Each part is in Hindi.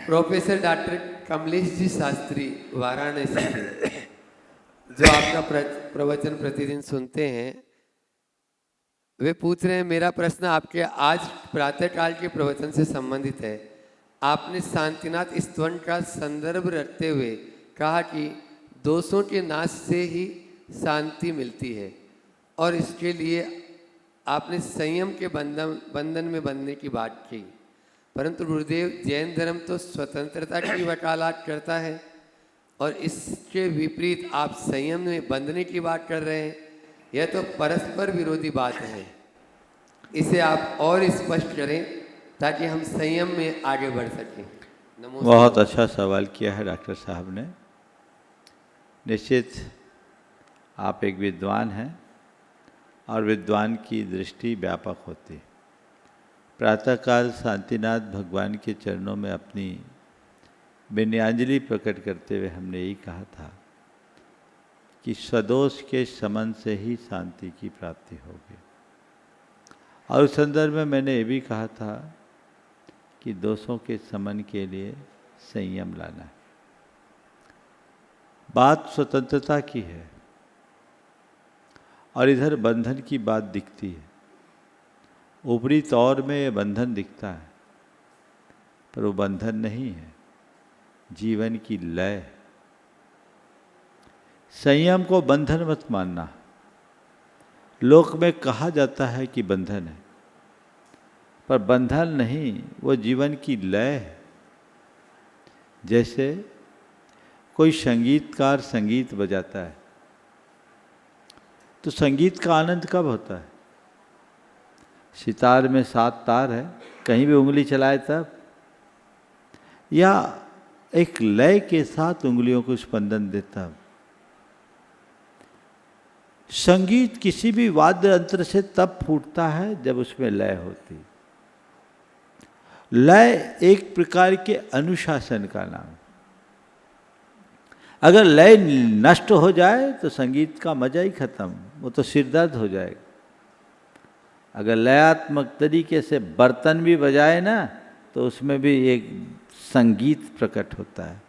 प्रोफेसर डॉक्टर कमलेश जी शास्त्री वाराणसी से जो आपका प्रवचन प्रतिदिन सुनते हैं, वे पूछ रहे हैं, मेरा प्रश्न आपके आज प्रातःकाल के प्रवचन से संबंधित है। आपने शांतिनाथ स्तवन का संदर्भ रखते हुए कहा कि दोषों के नाश से ही शांति मिलती है और इसके लिए आपने संयम के बंधन में बंधने की बात की। परंतु गुरुदेव, जैन धर्म तो स्वतंत्रता की वकालत करता है और इसके विपरीत आप संयम में बंधने की बात कर रहे हैं। यह तो परस्पर विरोधी बात है। इसे आप और स्पष्ट करें ताकि हम संयम में आगे बढ़ सकें। नमस्कार। बहुत अच्छा सवाल किया है डॉक्टर साहब ने। निश्चित आप एक विद्वान हैं और विद्वान की दृष्टि व्यापक होती है। प्रातःकाल शांतिनाथ भगवान के चरणों में अपनी विनयाञ्जलि प्रकट करते हुए हमने यही कहा था कि सदोष के शमन से ही शांति की प्राप्ति होगी। और उस संदर्भ में मैंने ये भी कहा था कि दोषों के शमन के लिए संयम लाना है। बात स्वतंत्रता की है और इधर बंधन की बात दिखती है। ऊपरी तौर में ये बंधन दिखता है, पर वो बंधन नहीं है, जीवन की लय। संयम को बंधन मत मानना। लोक में कहा जाता है कि बंधन है, पर बंधन नहीं, वो जीवन की लय है। जैसे कोई संगीतकार संगीत बजाता है तो संगीत का आनंद कब होता है? सितार में 7 तार है, कहीं भी उंगली चलाए तब, या एक लय के साथ उंगलियों को स्पंदन देता। संगीत किसी भी वाद्य यंत्र से तब फूटता है जब उसमें लय होती। लय एक प्रकार के अनुशासन का नाम। अगर लय नष्ट हो जाए तो संगीत का मजा ही खत्म, वो तो सिरदर्द हो जाएगा। अगर लयात्मक तरीके से बर्तन भी बजाए ना तो उसमें भी एक संगीत प्रकट होता है।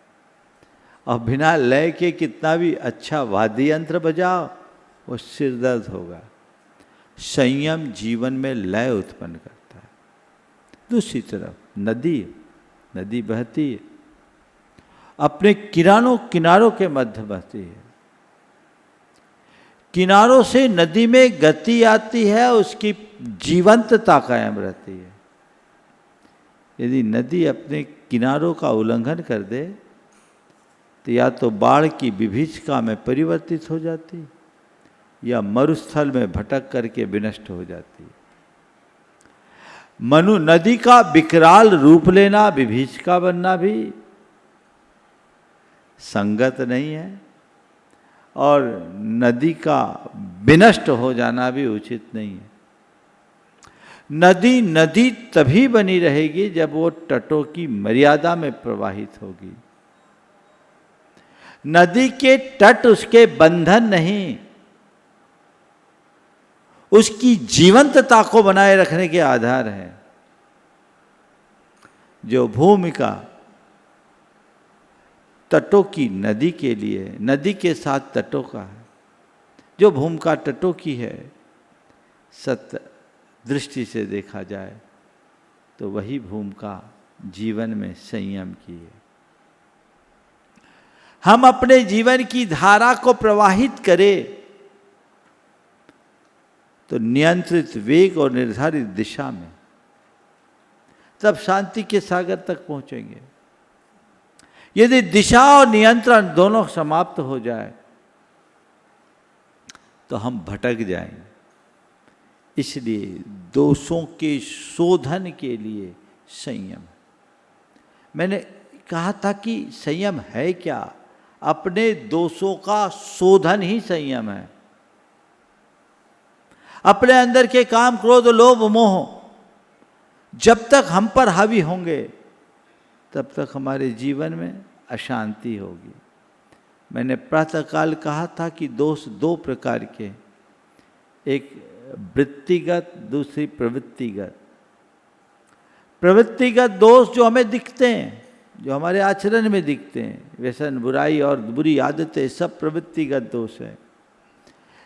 और बिना लय के कितना भी अच्छा वाद्य यंत्र बजाओ वो सिरदर्द होगा। संयम जीवन में लय उत्पन्न करता है। दूसरी तरफ नदी बहती है, अपने किनारों के मध्य बहती है। किनारों से नदी में गति आती है, उसकी जीवंतता कायम रहती है। यदि नदी अपने किनारों का उल्लंघन कर दे तो या तो बाढ़ की विभीषिका में परिवर्तित हो जाती या मरुस्थल में भटक करके विनष्ट हो जाती। नदी का विकराल रूप लेना, विभीषिका बनना भी संगत नहीं है और नदी का विनष्ट हो जाना भी उचित नहीं है। नदी तभी बनी रहेगी जब वो तटों की मर्यादा में प्रवाहित होगी। नदी के तट उसके बंधन नहीं, उसकी जीवंतता को बनाए रखने के आधार हैं। जो भूमिका तटों की नदी के लिए, नदी के साथ तटों का है, जो भूमिका तटों की है, सत्य दृष्टि से देखा जाए तो वही भूमिका जीवन में संयम की है। हम अपने जीवन की धारा को प्रवाहित करें तो नियंत्रित वेग और निर्धारित दिशा में, तब शांति के सागर तक पहुंचेंगे। यदि दिशा और नियंत्रण दोनों समाप्त हो जाए तो हम भटक जाएंगे। इसलिए दोषों के शोधन के लिए संयम। मैंने कहा था कि संयम है क्या? अपने दोषों का शोधन ही संयम है। अपने अंदर के काम, क्रोध, लोभ, मोह जब तक हम पर हावी होंगे तब तक हमारे जीवन में अशांति होगी। मैंने प्रातःकाल कहा था कि दोष 2 प्रकार के, एक वृत्तिगत, दूसरी प्रवृत्तिगत। प्रवृत्तिगत दोष जो हमें दिखते हैं, जो हमारे आचरण में दिखते हैं, व्यसन, बुराई और बुरी आदतें, सब प्रवृत्तिगत दोष है।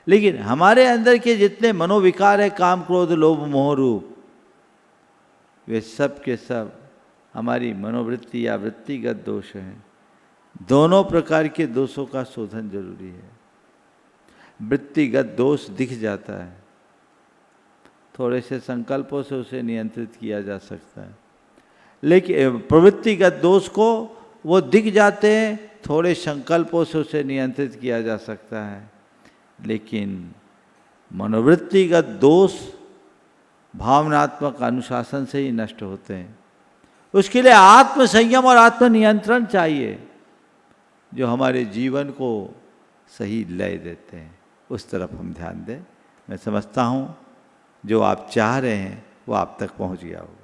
लेकिन हमारे अंदर के जितने मनोविकार है, काम, क्रोध, लोभ, मोह रूप, वे सब के सब हमारी मनोवृत्ति या वृत्तिगत दोष हैं। दोनों प्रकार के दोषों का शोधन जरूरी है। वृत्तिगत दोष दिख जाता है, थोड़े से संकल्पों से उसे नियंत्रित किया जा सकता है। लेकिन प्रवृत्तिगत दोष को वो दिख जाते हैं, थोड़े संकल्पों से उसे नियंत्रित किया जा सकता है। लेकिन मनोवृत्तिगत दोष भावनात्मक अनुशासन से ही नष्ट होते हैं। उसके लिए आत्म संयम और आत्म नियंत्रण चाहिए, जो हमारे जीवन को सही लय देते हैं। उस तरफ हम ध्यान दें। मैं समझता हूँ जो आप चाह रहे हैं वो आप तक पहुँच गया होगा।